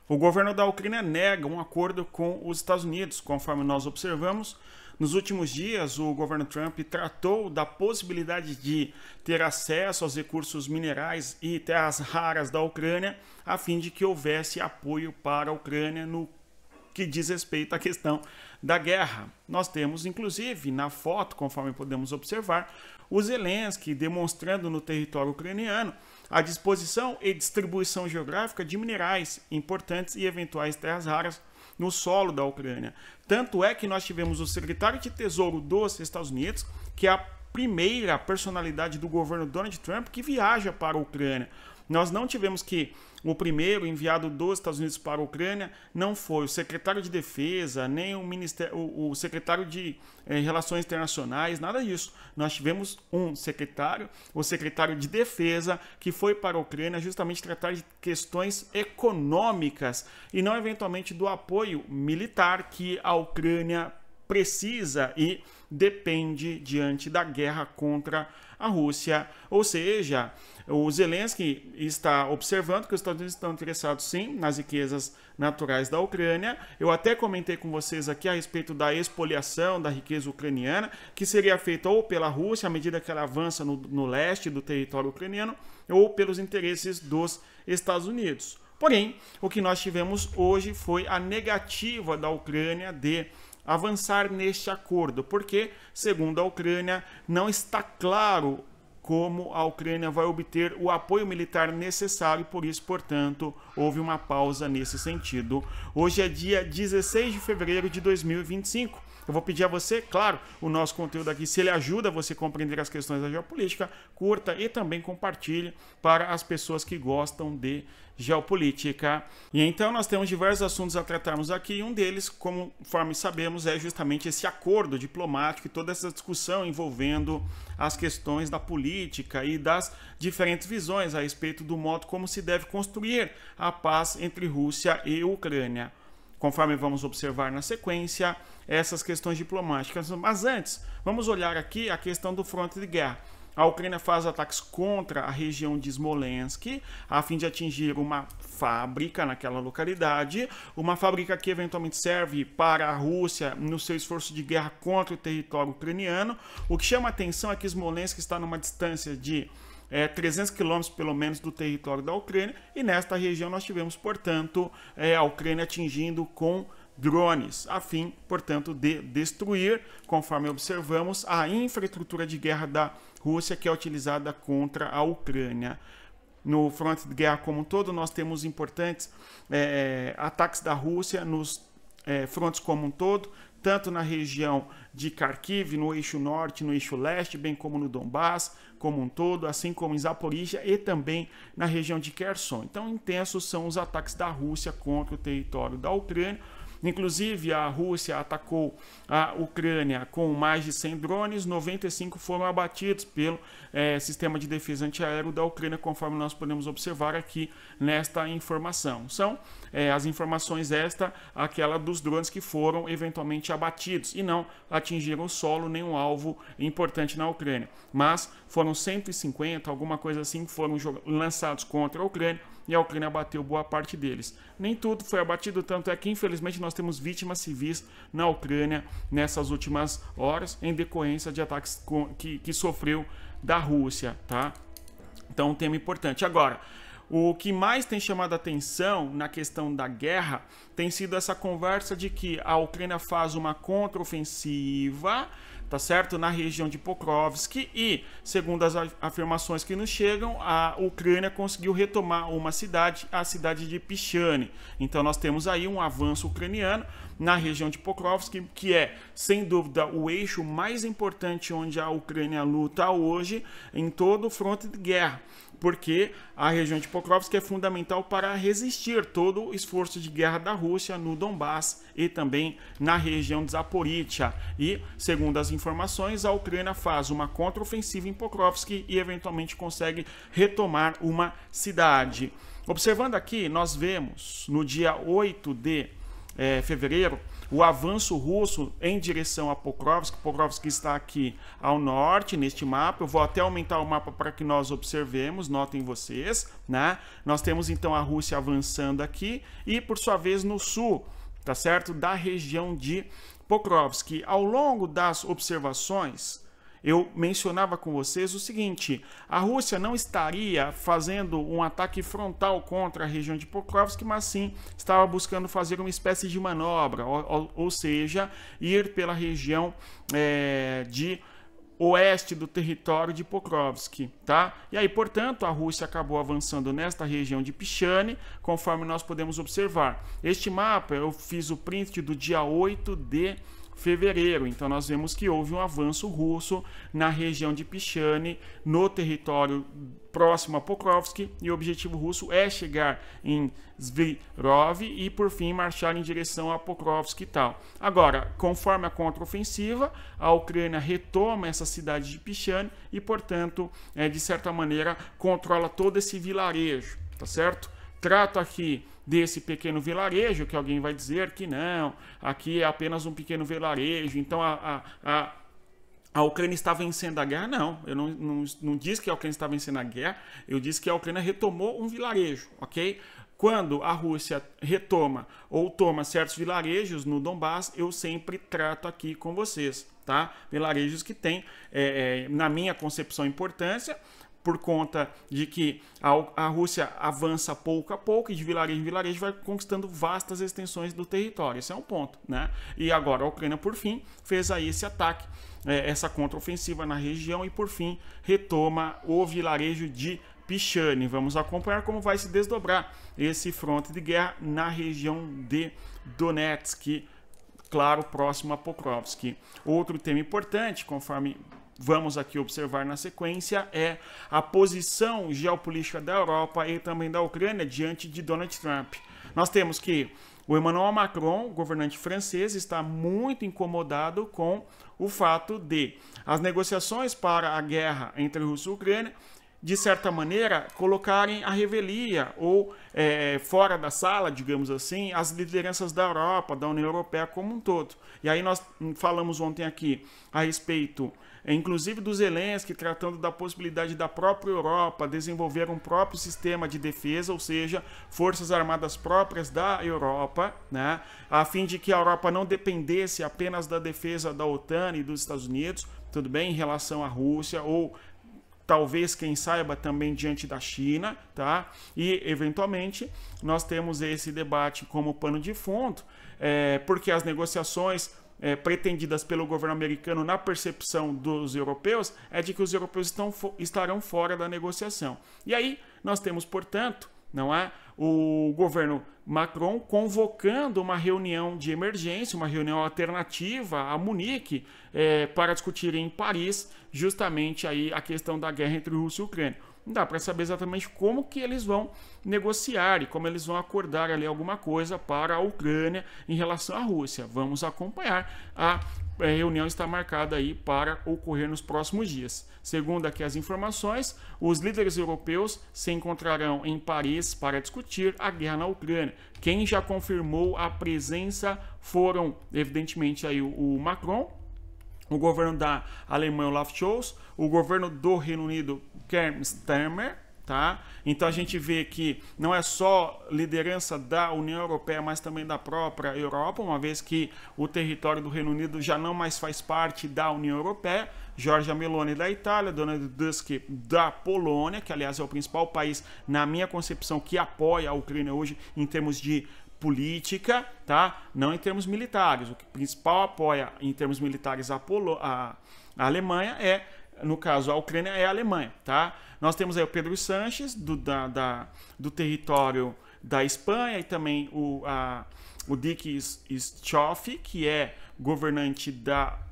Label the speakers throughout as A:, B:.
A: O governo da Ucrânia nega um acordo com os Estados Unidos. Conforme nós observamos, nos últimos dias o governo Trump tratou da possibilidade de ter acesso aos recursos minerais e terras raras da Ucrânia, a fim de que houvesse apoio para a Ucrânia no que diz respeito à questão da guerra. Nós temos, inclusive, na foto, conforme podemos observar, o Zelensky demonstrando no território ucraniano a disposição e distribuição geográfica de minerais importantes e eventuais terras raras no solo da Ucrânia. Tanto é que nós tivemos o secretário de Tesouro dos Estados Unidos, que é a primeira personalidade do governo Donald Trump que viaja para a Ucrânia. Nós não tivemos que o primeiro enviado dos Estados Unidos para a Ucrânia não foi o secretário de Defesa, nem o secretário de Relações Internacionais, nada disso. Nós tivemos um secretário, o secretário de Defesa, que foi para a Ucrânia justamente tratar de questões econômicas e não eventualmente do apoio militar que a Ucrânia precisa e depende diante da guerra contra a Rússia. Ou seja, o Zelensky está observando que os Estados Unidos estão interessados sim nas riquezas naturais da Ucrânia. Eu até comentei com vocês aqui a respeito da expoliação da riqueza ucraniana, que seria feita ou pela Rússia à medida que ela avança no leste do território ucraniano, ou pelos interesses dos Estados Unidos. Porém, o que nós tivemos hoje foi a negativa da Ucrânia de avançar neste acordo, porque, segundo a Ucrânia, não está claro como a Ucrânia vai obter o apoio militar necessário e por isso, portanto, houve uma pausa nesse sentido. Hoje é dia 16 de fevereiro de 2025. Eu vou pedir a você, claro, o nosso conteúdo aqui, se ele ajuda você a compreender as questões da geopolítica, curta e também compartilhe para as pessoas que gostam de geopolítica. E então nós temos diversos assuntos a tratarmos aqui, e um deles, conforme sabemos, é justamente esse acordo diplomático e toda essa discussão envolvendo as questões da política e das diferentes visões a respeito do modo como se deve construir a paz entre Rússia e Ucrânia. Conforme vamos observar na sequência, essas questões diplomáticas. Mas antes, vamos olhar aqui a questão do fronte de guerra. A Ucrânia faz ataques contra a região de Smolensk, a fim de atingir uma fábrica naquela localidade, uma fábrica que eventualmente serve para a Rússia no seu esforço de guerra contra o território ucraniano. O que chama a atenção é que Smolensk está numa distância de 300 quilômetros pelo menos do território da Ucrânia, e nesta região nós tivemos, portanto, a Ucrânia atingindo com drones, a fim, portanto, de destruir, conforme observamos, a infraestrutura de guerra da Rússia que é utilizada contra a Ucrânia. No fronte de guerra como um todo, nós temos importantes ataques da Rússia nos frontes como um todo, tanto na região de Kharkiv, no eixo norte, no eixo leste, bem como no Donbass como um todo, assim como em Zaporizhia e também na região de Kherson. Então, intensos são os ataques da Rússia contra o território da Ucrânia. Inclusive, a Rússia atacou a Ucrânia com mais de 100 drones, 95 foram abatidos pelo sistema de defesa antiaéreo da Ucrânia, conforme nós podemos observar aqui nesta informação. São as informações aquela dos drones que foram eventualmente abatidos e não atingiram o solo, nenhum alvo importante na Ucrânia. Mas foram 150, alguma coisa assim, que foram lançados contra a Ucrânia, e a Ucrânia abateu boa parte deles. Nem tudo foi abatido, tanto é que infelizmente nós temos vítimas civis na Ucrânia nessas últimas horas, em decorrência de ataques que sofreu da Rússia, tá? Então, um tema importante. Agora, o que mais tem chamado a atenção na questão da guerra tem sido essa conversa de que a Ucrânia faz uma contraofensiva, tá certo, na região de Pokrovsk, e, segundo as afirmações que nos chegam, a Ucrânia conseguiu retomar uma cidade, a cidade de Pichane. Então nós temos aí um avanço ucraniano na região de Pokrovsk, que é, sem dúvida, o eixo mais importante onde a Ucrânia luta hoje em todo o fronte de guerra, porque a região de Pokrovsk é fundamental para resistir todo o esforço de guerra da Rússia no Donbass e também na região de Zaporizhia. E, segundo as informações, a Ucrânia faz uma contraofensiva em Pokrovsk e eventualmente consegue retomar uma cidade. Observando aqui, nós vemos no dia 8 de fevereiro, o avanço russo em direção a Pokrovsk. Pokrovsk está aqui ao norte, neste mapa. Eu vou até aumentar o mapa para que nós observemos, notem vocês, né? Nós temos então a Rússia avançando aqui e, por sua vez, no sul, tá certo? Da região de Pokrovsk. Ao longo das observações, eu mencionava com vocês o seguinte: a Rússia não estaria fazendo um ataque frontal contra a região de Pokrovsk, mas sim estava buscando fazer uma espécie de manobra, ou seja, ir pela região de oeste do território de Pokrovsk, tá? E aí, portanto, a Rússia acabou avançando nesta região de Pichane, conforme nós podemos observar. Este mapa eu fiz o print do dia 8 de fevereiro, então nós vemos que houve um avanço russo na região de Pichane, no território próximo a Pokrovsk, e o objetivo russo é chegar em Svirov e por fim marchar em direção a Pokrovsk e tal. Agora, conforme a contraofensiva, a Ucrânia retoma essa cidade de Pichane e, portanto, de certa maneira, controla todo esse vilarejo, tá certo? Trato aqui desse pequeno vilarejo, que alguém vai dizer que não, aqui é apenas um pequeno vilarejo, então a Ucrânia está vencendo a guerra. Não, eu não disse que a Ucrânia está vencendo a guerra, eu disse que a Ucrânia retomou um vilarejo, ok? Quando a Rússia retoma ou toma certos vilarejos no Donbass, eu sempre trato aqui com vocês, tá? Vilarejos que têm, na minha concepção, importância, por conta de que a Rússia avança pouco a pouco e de vilarejo em vilarejo vai conquistando vastas extensões do território. Esse é um ponto, né? E agora a Ucrânia, por fim, fez aí esse ataque, essa contraofensiva na região e, por fim, retoma o vilarejo de Pichane. Vamos acompanhar como vai se desdobrar esse fronte de guerra na região de Donetsk, claro, próximo a Pokrovsk. Outro tema importante, conforme vamos aqui observar na sequência, é a posição geopolítica da Europa e também da Ucrânia diante de Donald Trump. Nós temos que o Emmanuel Macron, governante francês, está muito incomodado com o fato de as negociações para a guerra entre Rússia e Ucrânia, de certa maneira, colocarem a revelia ou fora da sala, digamos assim, as lideranças da Europa, da União Europeia como um todo. E aí nós falamos ontem aqui a respeito, inclusive do Zelensky, tratando da possibilidade da própria Europa desenvolver um próprio sistema de defesa, ou seja, forças armadas próprias da Europa, né, a fim de que a Europa não dependesse apenas da defesa da OTAN e dos Estados Unidos, tudo bem, em relação à Rússia, ou talvez, quem saiba, também diante da China, tá? E, eventualmente, nós temos esse debate como pano de fundo, porque as negociações pretendidas pelo governo americano, na percepção dos europeus, é de que os europeus estarão fora da negociação. E aí, nós temos, portanto, não é, o governo Macron convocando uma reunião de emergência, uma reunião alternativa a Munique, para discutir em Paris justamente aí a questão da guerra entre Rússia e Ucrânia. Não dá para saber exatamente como que eles vão negociar e como eles vão acordar ali alguma coisa para a Ucrânia em relação à Rússia. Vamos acompanhar. A reunião está marcada aí para ocorrer nos próximos dias. Segundo aqui as informações, os líderes europeus se encontrarão em Paris para discutir a guerra na Ucrânia. Quem já confirmou a presença foram, evidentemente, aí o Macron, o governo da Alemanha, Olaf Scholz, o governo do Reino Unido, Keir Starmer, tá? Então a gente vê que não é só liderança da União Europeia, mas também da própria Europa, uma vez que o território do Reino Unido já não mais faz parte da União Europeia. Giorgia Meloni da Itália, Donald Tusk da Polônia, que aliás é o principal país, na minha concepção, que apoia a Ucrânia hoje em termos de política, tá? Não em termos militares. O que principal apoia em termos militares a Alemanha no caso, a Ucrânia é a Alemanha, tá? Nós temos aí o Pedro Sánchez, do território da Espanha, e também o Dick Schoffi, que é governante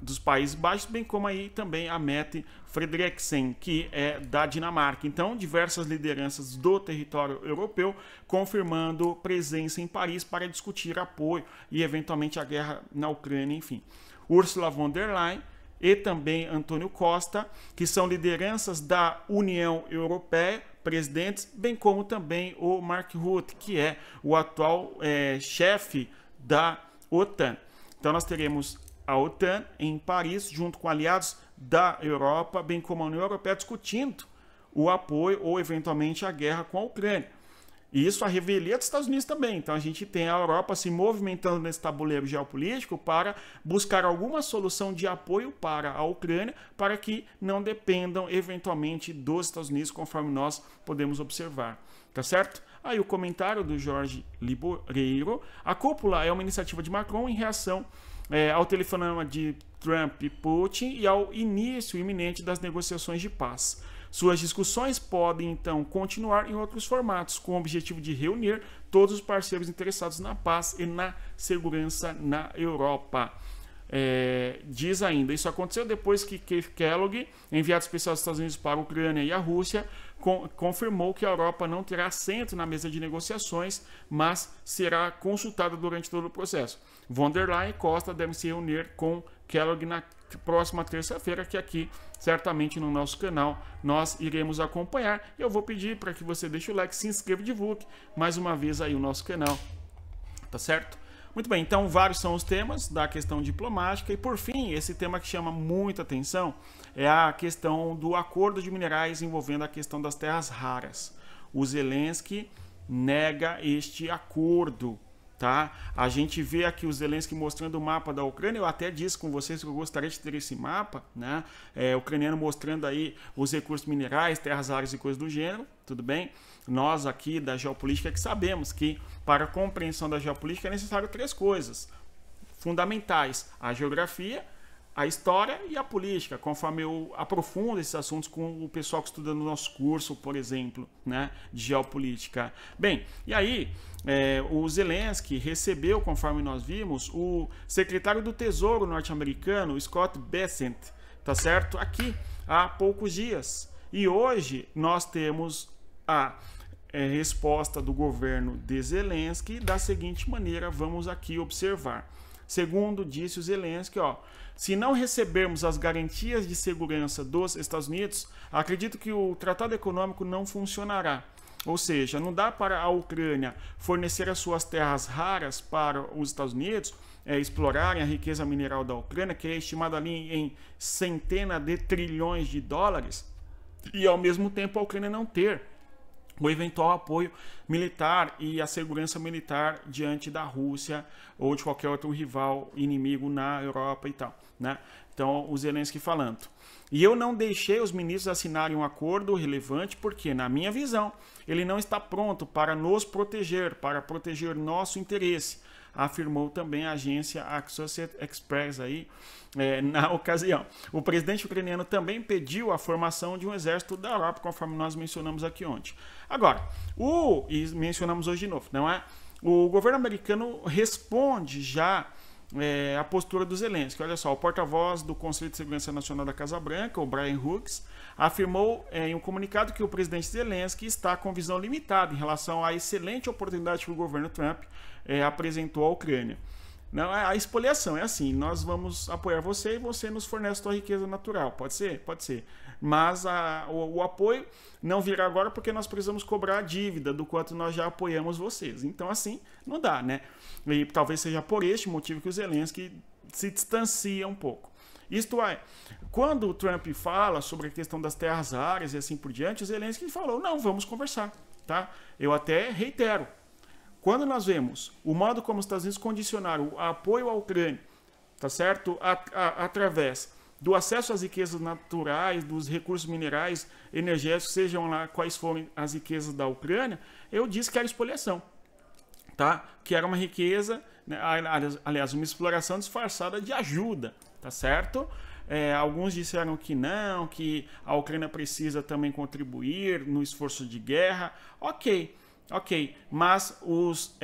A: dos Países Baixos, bem como aí também a Mette Frederiksen, que é da Dinamarca. Então, diversas lideranças do território europeu confirmando presença em Paris para discutir apoio e, eventualmente, a guerra na Ucrânia, enfim. Ursula von der Leyen e também Antônio Costa, que são lideranças da União Europeia, presidentes, bem como também o Mark Rutte, que é o atual chefe da OTAN. Então nós teremos a OTAN em Paris, junto com aliados da Europa, bem como a União Europeia, discutindo o apoio ou eventualmente a guerra com a Ucrânia. E isso a revelia dos Estados Unidos também. Então a gente tem a Europa se movimentando nesse tabuleiro geopolítico para buscar alguma solução de apoio para a Ucrânia, para que não dependam eventualmente dos Estados Unidos, conforme nós podemos observar. Tá certo? Aí o comentário do Jorge Liboreiro: a cúpula é uma iniciativa de Macron em reação ao telefonema de Trump e Putin e ao início iminente das negociações de paz. Suas discussões podem, então, continuar em outros formatos, com o objetivo de reunir todos os parceiros interessados na paz e na segurança na Europa. Diz ainda, isso aconteceu depois que Keith Kellogg, enviado especial dos Estados Unidos para a Ucrânia e a Rússia, confirmou que a Europa não terá assento na mesa de negociações, mas será consultada durante todo o processo. Von der Leyen e Costa devem se reunir com Kellogg na próxima terça-feira, que aqui, certamente no nosso canal, nós iremos acompanhar. Eu vou pedir para que você deixe o like, se inscreva e divulgue mais uma vez aí o nosso canal, tá certo? Muito bem, então vários são os temas da questão diplomática e, por fim, esse tema que chama muita atenção é a questão do acordo de minerais envolvendo a questão das terras raras. O Zelensky nega este acordo, tá? A gente vê aqui o Zelensky mostrando o mapa da Ucrânia. Eu até disse com vocês que eu gostaria de ter esse mapa, né? Ucraniano mostrando aí os recursos minerais, terras raras e coisas do gênero, tudo bem? Nós aqui da geopolítica que sabemos que para a compreensão da geopolítica é necessário 3 coisas fundamentais: a geografia, a história e a política, conforme eu aprofundo esses assuntos com o pessoal que estuda no nosso curso, por exemplo, né, de geopolítica. Bem, e aí o Zelensky recebeu, conforme nós vimos, o secretário do Tesouro norte-americano, Scott Bessent, tá certo? Aqui há poucos dias. E hoje nós temos a resposta do governo de Zelensky da seguinte maneira, vamos aqui observar. Segundo disse o Zelensky, se não recebermos as garantias de segurança dos Estados Unidos, acredito que o tratado econômico não funcionará. Ou seja, não dá para a Ucrânia fornecer as suas terras raras para os Estados Unidos, explorarem a riqueza mineral da Ucrânia, que é estimada ali em centenas de trilhões de dólares, e ao mesmo tempo a Ucrânia não ter o eventual apoio militar e a segurança militar diante da Rússia ou de qualquer outro rival inimigo na Europa e tal, né? Então, o Zelensky falando. E eu não deixei os ministros assinarem um acordo relevante porque, na minha visão, ele não está pronto para nos proteger, para proteger nosso interesse, afirmou também a agência Associated Press aí, na ocasião. O presidente ucraniano também pediu a formação de um exército da Europa, conforme nós mencionamos aqui ontem. Agora, e mencionamos hoje de novo, não é? O governo americano responde já a postura do Zelensky. Olha só, o porta-voz do Conselho de Segurança Nacional da Casa Branca, o Brian Hughes, afirmou em um comunicado que o presidente Zelensky está com visão limitada em relação à excelente oportunidade que o governo Trump apresentou à Ucrânia. Não, a expoliação é assim: nós vamos apoiar você e você nos fornece a sua riqueza natural. Pode ser? Pode ser. Mas o apoio não virá agora porque nós precisamos cobrar a dívida do quanto nós já apoiamos vocês. Então, assim, não dá, né? E talvez seja por este motivo que o Zelensky se distancia um pouco. Isto é, quando o Trump fala sobre a questão das terras raras e assim por diante, o Zelensky falou: não, vamos conversar, tá? Eu até reitero. Quando nós vemos o modo como os Estados Unidos condicionaram o apoio à Ucrânia, tá certo? Através do acesso às riquezas naturais, dos recursos minerais, energéticos, sejam lá quais forem as riquezas da Ucrânia, eu disse que era expoliação, tá? Que era uma riqueza, né? Aliás, uma exploração disfarçada de ajuda, tá certo? Alguns disseram que não, que a Ucrânia precisa também contribuir no esforço de guerra. Ok, mas os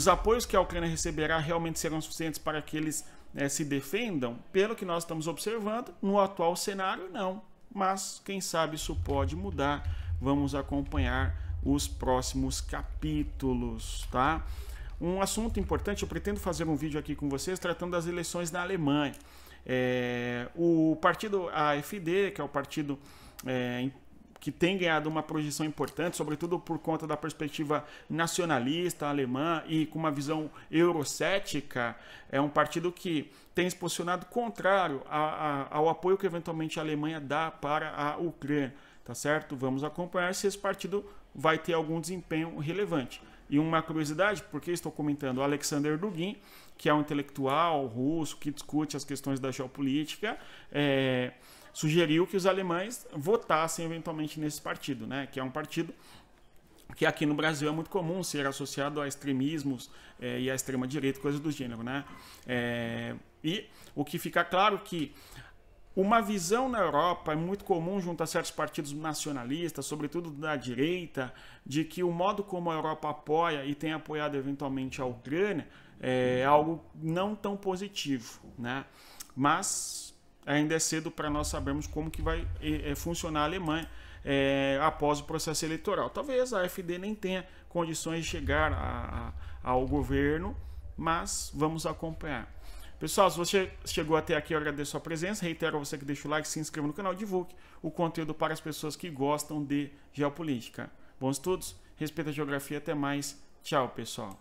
A: apoios que a Ucrânia receberá realmente serão suficientes para que eles se defendam? Pelo que nós estamos observando, no atual cenário, não. Mas, quem sabe, isso pode mudar. Vamos acompanhar os próximos capítulos, tá? Um assunto importante, eu pretendo fazer um vídeo aqui com vocês tratando das eleições na Alemanha. O partido AfD, que é o partido que tem ganhado uma projeção importante, sobretudo por conta da perspectiva nacionalista alemã e com uma visão eurocética, é um partido que tem se posicionado contrário ao apoio que eventualmente a Alemanha dá para a Ucrânia, tá certo? Vamos acompanhar se esse partido vai ter algum desempenho relevante. E uma curiosidade, porque estou comentando, o Alexander Dugin, que é um intelectual russo que discute as questões da geopolítica, sugeriu que os alemães votassem eventualmente nesse partido, né? Que é um partido que aqui no Brasil é muito comum ser associado a extremismos e à extrema-direita, coisas do gênero, né? E o que fica claro que uma visão na Europa é muito comum junto a certos partidos nacionalistas, sobretudo da direita, de que o modo como a Europa apoia e tem apoiado eventualmente a Ucrânia é algo não tão positivo, né? Mas ainda é cedo para nós sabermos como que vai funcionar a Alemanha após o processo eleitoral. Talvez a AfD nem tenha condições de chegar ao governo, mas vamos acompanhar. Pessoal, se você chegou até aqui, eu agradeço a presença. Reitero a você que deixa o like, se inscreva no canal, divulgue o conteúdo para as pessoas que gostam de geopolítica. Bons estudos, respeita a geografia, até mais. Tchau, pessoal.